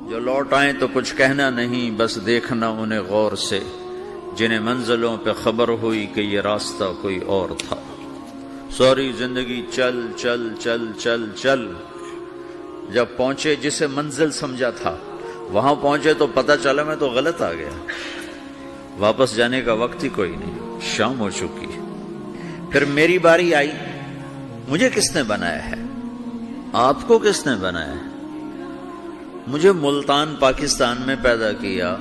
جو لوٹ آئیں تو کچھ کہنا نہیں، بس دیکھنا انہیں غور سے، جنہیں منزلوں پہ خبر ہوئی کہ یہ راستہ کوئی اور تھا۔ ساری زندگی چل چل چل چل چل، جب پہنچے جسے منزل سمجھا تھا وہاں پہنچے تو پتہ چلا میں تو غلط آ گیا، واپس جانے کا وقت ہی کوئی نہیں، شام ہو چکی۔ پھر میری باری آئی، مجھے کس نے بنایا ہے؟ آپ کو کس نے بنایا ہے؟ مجھے ملتان پاکستان میں پیدا کیا،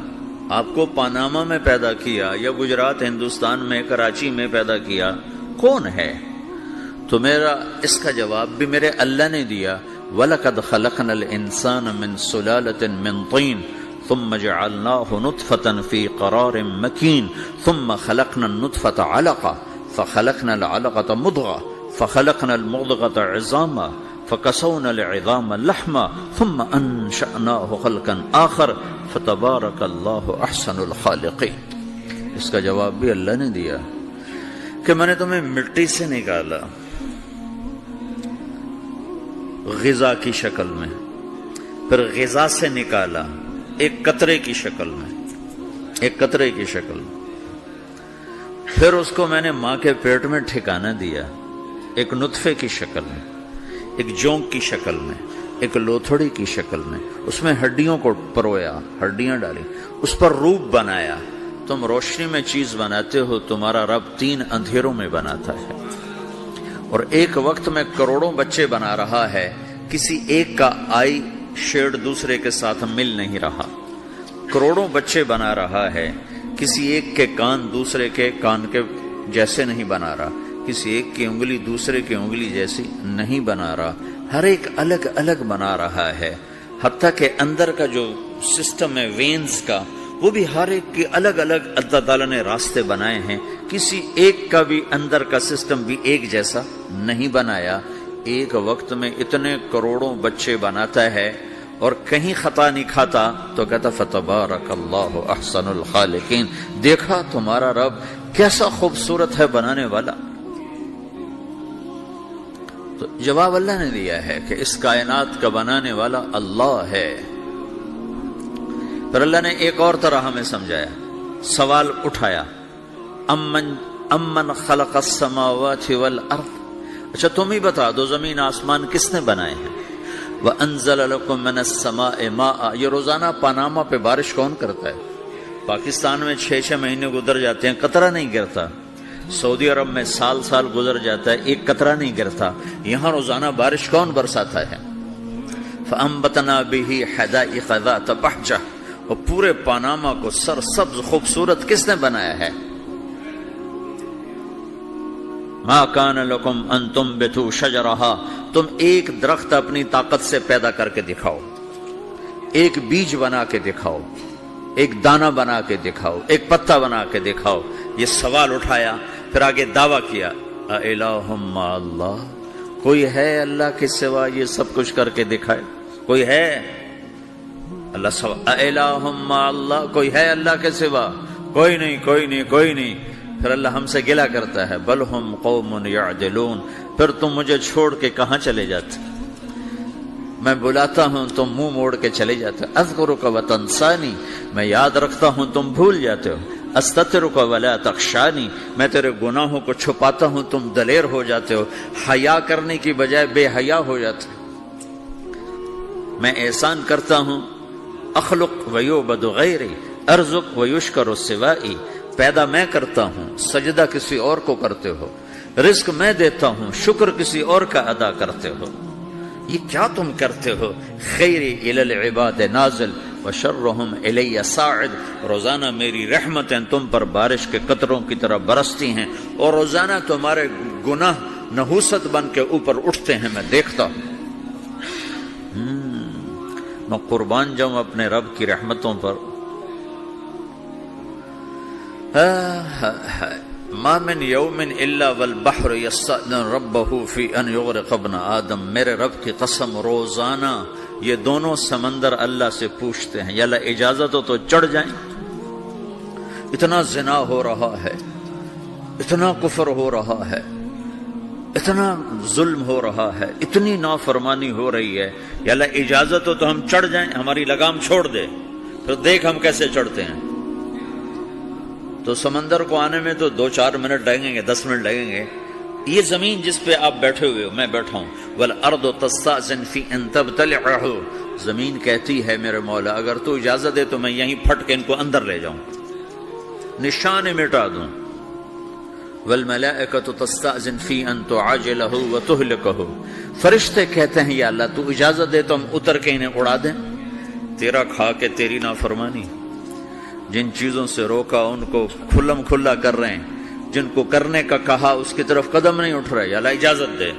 آپ کو پاناما میں پیدا کیا، یا گجرات ہندوستان میں کراچی میں پیدا کیا، کون ہے؟ تو میرا اس کا جواب بھی میرے اللہ نے دیا، وَلَقَدْ خَلَقْنَا الْإِنسَانَ مِنْ سُلَالَةٍ مِنْ طِينٍ ثُمَّ جَعَلْنَاهُ نُطْفَةً فِي قَرَارٍ مَكِينٍ ثُمَّ خَلَقْنَا النُّطْفَةَ عَلَقَةً فَخَلَقْنَا الْعَلَقَةَ مُضْغَةً فَخَلَقْنَا الْمُضْغَةَ عِظَامًا فَكَسَوْنَا الْعِظَامَ لَحْمًا ثُمَّ أَنشَأْنَاهُ خَلْقًا آخَرَ فَتَبَارَكَ اللَّهُ أَحْسَنُ الْخَالِقِينَ۔ اس کا جواب بھی اللہ نے دیا کہ میں نے تمہیں مٹی سے نکالا غذا کی شکل میں، پھر غذا سے نکالا ایک قطرے کی شکل میں، ایک قطرے کی شکل میں، پھر اس کو میں نے ماں کے پیٹ میں ٹھکانہ دیا ایک نطفے کی شکل میں، ایک جونک کی شکل میں، ایک لوتھڑی کی شکل میں، اس میں ہڈیوں کو پرویا، ہڈیاں ڈالی، اس پر روپ بنایا۔ تم روشنی میں چیز بناتے ہو، تمہارا رب 3 اندھیروں میں بناتا ہے، اور ایک وقت میں کروڑوں بچے بنا رہا ہے، کسی ایک کا آئی شیڈ دوسرے کے ساتھ مل نہیں رہا، کروڑوں بچے بنا رہا ہے، کسی ایک کے کان دوسرے کے کان کے جیسے نہیں بنا رہا، کسی ایک کی انگلی دوسرے کی انگلی جیسی نہیں بنا رہا، ہر ایک الگ الگ بنا رہا ہے، حتیٰ کہ اندر کا جو سسٹم ہے وینز کا، وہ بھی ہر ایک کی الگ الگ اللہ تعالیٰ نے راستے بنائے ہیں، کسی ایک کا بھی اندر کا سسٹم بھی ایک جیسا نہیں بنایا۔ ایک وقت میں اتنے کروڑوں بچے بناتا ہے اور کہیں خطا نہیں کھاتا، تو کہتا فتبارک اللہ احسن الخالقین، دیکھا تمہارا رب کیسا خوبصورت ہے بنانے والا۔ تو جواب اللہ نے دیا ہے کہ اس کائنات کا بنانے والا اللہ ہے۔ پھر اللہ نے ایک اور طرح ہمیں سمجھایا، سوال اٹھایا، امن خلق السماوات والارض، اچھا تم ہی بتا دو زمین آسمان کس نے بنائے ہیں؟ وَأَنزَلَ لَكُم مِّنَ السَّمَاءِ مَاءً، یہ روزانہ پاناما پہ بارش کون کرتا ہے؟ پاکستان میں 6 مہینے گزر جاتے ہیں، قطرہ نہیں گرتا، سعودی عرب میں سال گزر جاتا ہے، ایک قطرہ نہیں گرتا، یہاں روزانہ بارش کون برساتا ہے؟ فَأَنبَتْنَا بِهِ حَدَائِقَ ذَاتَ بَهْجَةٍ، اور پورے پاناما کو سرسبز خوبصورت کس نے بنایا ہے؟ مَا كَانَ لَكُمْ أَن تُنبِتُوا شَجَرَهَا، تم ایک درخت اپنی طاقت سے پیدا کر کے دکھاؤ، ایک بیج بنا کے دکھاؤ، ایک دانہ بنا کے دکھاؤ، ایک پتا بنا کے دکھاؤ۔ یہ سوال اٹھایا، پھر آگے دعویٰ کیا، اَإِلَٰهٌ مَّعَ اللَّهِ، کوئی ہے اللہ کے سوا یہ سب کچھ کر کے دکھائے؟ کوئی ہے؟ اللہ سوا اِلَٰهٌ مَّعَ اللَّهِ، کوئی ہے اللہ کے سوا؟ کوئی نہیں، کوئی نہیں، کوئی نہیں۔ پھر اللہ ہم سے گلہ کرتا ہے، بل ہم قوم یعدلون، پھر تم مجھے چھوڑ کے کہاں چلے جاتے؟ میں بلاتا ہوں تم منہ موڑ کے چلے جاتے ہو، اذکرک وتنسانی، میں یاد رکھتا ہوں تم بھول جاتے ہو، استترک ولا تخشانی، میں تیرے گناہوں کو چھپاتا ہوں تم دلیر ہو جاتے ہو، حیا کرنے کی بجائے بے حیا ہو جاتے ہو۔ میں احسان کرتا ہوں، اخلق ویعبد غیری ارزق ویشکر سوائی، پیدا میں کرتا ہوں، سجدہ کسی اور کو کرتے ہو، رزق میں دیتا ہوں، شکر کسی اور کا ادا کرتے ہو، یہ کیا تم کرتے ہو؟ خیری الی العباد نازل وشرہم الی صاعد، روزانہ میری رحمتیں تم پر بارش کے قطروں کی طرح برستی ہیں، اور روزانہ تمہارے گناہ نحوست بن کے اوپر اٹھتے ہیں، میں دیکھتا ہوں۔ میں قربان جاؤں اپنے رب کی رحمتوں پر۔ ما من یوم الا والبحر یستأذن ربہ فی ان یغرق ابن آدم، میرے رب کی قسم روزانہ یہ دونوں سمندر اللہ سے پوچھتے ہیں، یا اللہ اجازت ہو تو چڑھ جائیں، اتنا زنا ہو رہا ہے، اتنا کفر ہو رہا ہے، اتنا ظلم ہو رہا ہے، اتنی نافرمانی ہو رہی ہے، یا اللہ اجازت ہو تو ہم چڑھ جائیں، ہماری لگام چھوڑ دے، پھر دیکھ ہم کیسے چڑھتے ہیں۔ تو سمندر کو آنے میں تو 2-4 منٹ لگیں گے، 10 منٹ لگیں گے۔ یہ زمین جس پہ آپ بیٹھے ہوئے ہو، میں بیٹھا ہوں، وَالْأَرْضُ تَسْتَأْذِنُ فِي أَن تَبْتَلِعَهُ، زمین کہتی ہے میرے مولا اگر تو اجازت دے تو میں یہیں پھٹ کے ان کو اندر لے جاؤں، نشان مٹا دوں۔ وَالْمَلَائِكَةُ تَسْتَأْذِنُ فِي أَن تُعَاجِلَهُ وَتُهْلِكَهُ، فرشتے کہتے ہیں یا اللہ تو اجازت دے تو ہم اتر کے انہیں اڑا دیں، تیرا کھا کے تیری نافرمانی۔ جن چیزوں سے روکا ان کو کھلم کھلا کر رہے ہیں، جن کو کرنے کا کہا اس کی طرف قدم نہیں اٹھ رہے، یا اللہ اجازت دے۔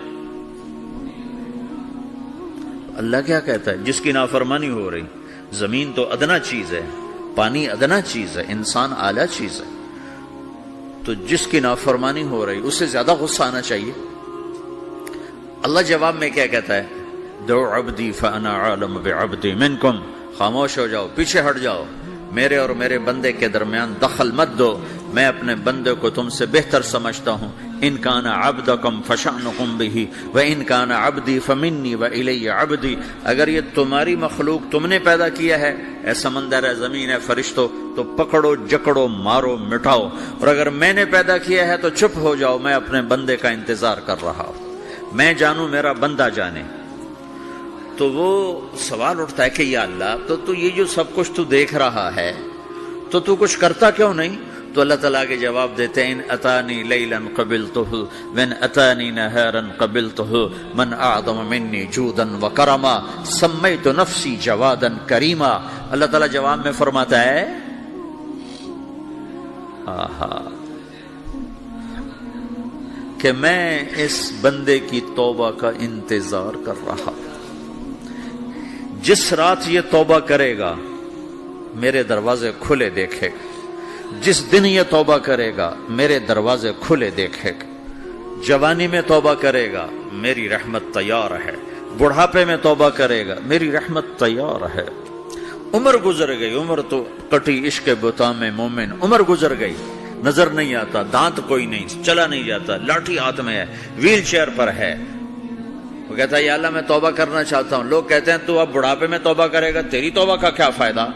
اللہ کیا کہتا ہے؟ جس کی نافرمانی ہو رہی، زمین تو ادنا چیز ہے، پانی ادنا چیز ہے، انسان اعلیٰ چیز ہے، تو جس کی نافرمانی ہو رہی اس سے زیادہ غصہ آنا چاہیے۔ اللہ جواب میں کیا کہتا ہے؟ دو عبدی فانا عالم بعبدی منکم، خاموش ہو جاؤ، پیچھے ہٹ جاؤ، میرے اور میرے بندے کے درمیان دخل مت دو، میں اپنے بندے کو تم سے بہتر سمجھتا ہوں۔ ان کان عبدکم فشأنکم بہ وان کان عبدی فمنی والی عبدی، اگر یہ تمہاری مخلوق تم نے پیدا کیا ہے، اے سمندر ہے، زمین ہے، فرشتوں، تو پکڑو جکڑو مارو مٹاؤ، اور اگر میں نے پیدا کیا ہے تو چپ ہو جاؤ، میں اپنے بندے کا انتظار کر رہا ہوں، میں جانوں میرا بندہ جانے۔ تو وہ سوال اٹھتا ہے کہ یا اللہ تو یہ جو سب کچھ تو دیکھ رہا ہے تو کچھ کرتا کیوں نہیں؟ تو اللہ تعالیٰ کے جواب دیتے ہیں ان اتانی لیلا قبلتہ وان اتانی نہارا قبلتہ من اعظم منی جودا وکرما سمیت نفسی جوادا کریما۔ اللہ تعالیٰ جواب میں فرماتا ہے کہ میں اس بندے کی توبہ کا انتظار کر رہا ہوں، جس رات یہ توبہ کرے گا میرے دروازے کھلے دیکھے گا، جس دن یہ توبہ کرے گا میرے دروازے کھلے دیکھے گا، جوانی میں توبہ کرے گا میری رحمت تیار ہے، بڑھاپے میں توبہ کرے گا میری رحمت تیار ہے۔ عمر گزر گئی، عمر تو کٹی عشق بتا میں مومن، عمر گزر گئی، نظر نہیں آتا، دانت کوئی نہیں، چلا نہیں جاتا، لاٹھی ہاتھ میں ہے، ویل چیئر پر ہے، وہ کہتا ہے یا اللہ میں توبہ کرنا چاہتا ہوں۔ لوگ کہتے ہیں تو اب بڑھاپے میں توبہ کرے گا، تیری توبہ کا کیا فائدہ؟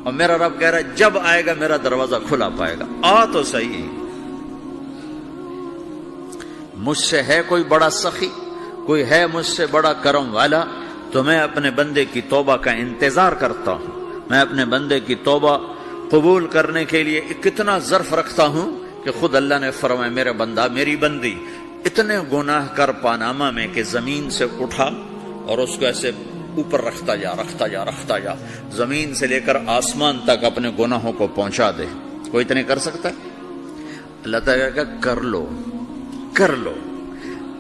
اور میرا رب کہہ رہا ہے جب آئے گا میرا دروازہ کھلا پائے گا، آ تو صحیح۔ مجھ سے ہے کوئی بڑا سخی، کوئی ہے مجھ سے بڑا کرم والا، تو میں اپنے بندے کی توبہ کا انتظار کرتا ہوں، میں اپنے بندے کی توبہ قبول کرنے کے لیے کتنا ظرف رکھتا ہوں کہ خود اللہ نے فرمایا میرا بندہ میری بندی اتنے گناہ کر پاناما میں کہ زمین سے اٹھا اور اس کو ایسے اوپر رکھتا جا، زمین سے لے کر آسمان تک اپنے گناہوں کو پہنچا دے۔ کوئی اتنے کر سکتا ہے؟ اللہ تعالیٰ کا کر لو،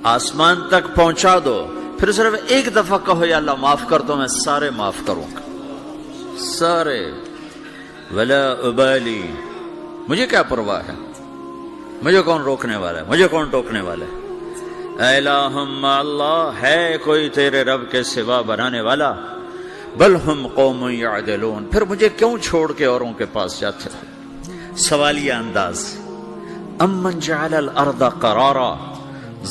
آسمان تک پہنچا دو، پھر صرف ایک دفعہ کہو یا اللہ معاف کر تو میں سارے معاف کروں گا، سارے، ولا ابالی، مجھے کیا پرواہ ہے، مجھے کون روکنے والا ہے، مجھے کون ٹوکنے والا ہے۔ اے اللہم اللہ، ہے کوئی تیرے رب کے سوا بنانے والا؟ بل ہم قوم یعدلون، پھر مجھے کیوں چھوڑ کے اوروں کے پاس جاتے ہیں؟ سوالیہ انداز۔ امن جعل الارض قرارا،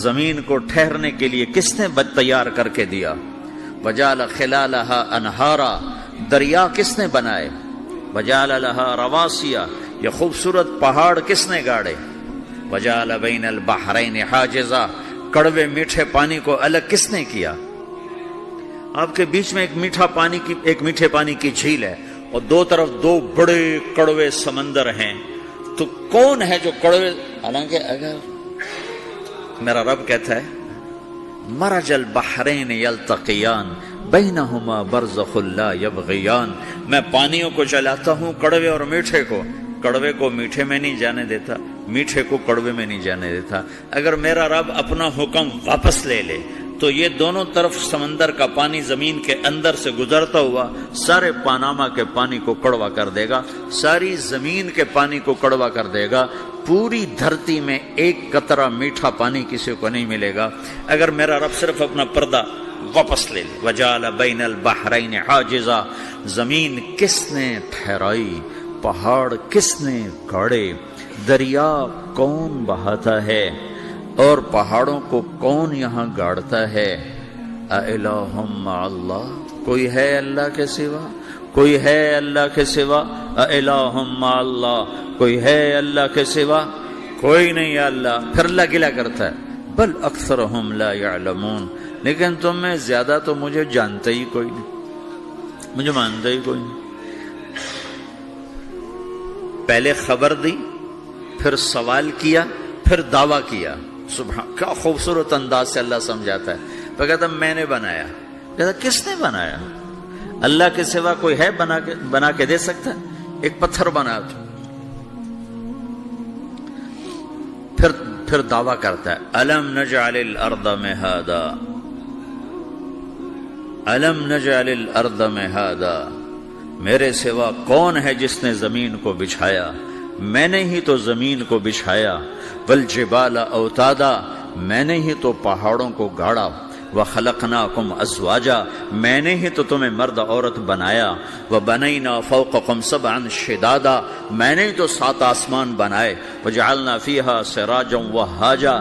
زمین کو ٹھہرنے کے لیے کس نے تیار کر کے دیا؟ وجعل خلالہا انہارا، دریا کس نے بنائے؟ وجعل لہا رواسیا، یہ خوبصورت پہاڑ کس نے گاڑے؟ وجعل بین البحرین حاجزا، کڑوے میٹھے پانی کو الگ کس نے کیا؟ آپ کے بیچ میں ایک میٹھے پانی کی جھیل ہے اور دو طرف دو بڑے کڑوے سمندر ہیں، تو کون ہے جو کڑوے؟ حالانکہ اگر میرا رب کہتا ہے مرج البحرین یلتقیان بینہما برزخ لا یبغیان، میں پانیوں کو چلاتا ہوں، کڑوے اور میٹھے کو، کڑوے کو میٹھے میں نہیں جانے دیتا، میٹھے کو کڑوے میں نہیں جانے دیتا۔ اگر میرا رب اپنا حکم واپس لے لے تو یہ دونوں طرف سمندر کا پانی زمین کے اندر سے گزرتا ہوا سارے پاناما کے پانی کو کڑوا کر دے گا، ساری زمین کے پانی کو کڑوا کر دے گا، پوری دھرتی میں ایک قطرہ میٹھا پانی کسی کو نہیں ملے گا اگر میرا رب صرف اپنا پردہ واپس لے لے۔ وجعل بین البحرین حاجزا، زمین کس نے ٹھہرائی، پہاڑ کس نے گاڑے، دریا کون بہاتا ہے؟ اور پہاڑوں کو کون یہاں گاڑتا ہے؟ اِلَٰهٌ مَّعَ اللَّهِ، کوئی ہے اللہ کے سوا؟ کوئی ہے اللہ کے سوا؟ اِلَٰهٌ مَّعَ اللَّهِ، کوئی ہے اللہ کے سوا؟ کوئی نہیں ہے اللہ۔ پھر اللہ گلہ کرتا ہے بل اکثرہم لا یعلمون، لیکن تم میں زیادہ تو مجھے جانتا ہی کوئی نہیں، مجھے مانتا ہی کوئی نہیں۔ پہلے خبر دی، پھر سوال کیا، پھر دعویٰ کیا۔ سبحان، کیا خوبصورت انداز سے اللہ سمجھاتا ہے۔ تو کہتا میں نے بنایا، کہتا کس نے بنایا؟ اللہ کے سوا کوئی ہے بنا کے دے سکتا ہے؟ ایک پتھر بنا تو پھر دعویٰ کرتا ہے الم نجعل الارض مہادا، الم نجعل الارض مہادا، میرے سوا کون ہے جس نے زمین کو بچھایا؟ میں نے ہی تو زمین کو بچھایا۔ والجبال اوتادا، میں نے ہی تو پہاڑوں کو گاڑا۔ وخلقناکم ازواجا، میں نے ہی تو تمہیں مرد عورت بنایا۔ وبنینا فوقکم سبعا شدادا، میں نے ہی تو 7 آسمان بنائے۔ وجعلنا فیہا سراجا وہاجا،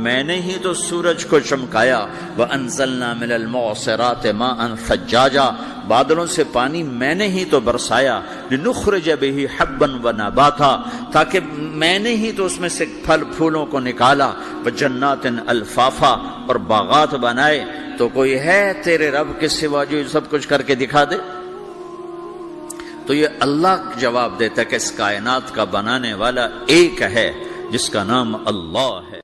میں نے ہی تو سورج کو چمکایا۔ وانزلنا من المعصرات ماء ثجاجا، بادلوں سے پانی میں نے ہی تو برسایا۔ لنخرج به حبا ونباتا، تاکہ میں نے ہی تو اس میں سے پھل پھولوں کو نکالا۔ وجنات الفافا، اور باغات بنائے۔ تو کوئی ہے تیرے رب کے سوا جو سب کچھ کر کے دکھا دے؟ تو یہ اللہ جواب دیتا ہے کہ اس کائنات کا بنانے والا ایک ہے جس کا نام اللہ ہے۔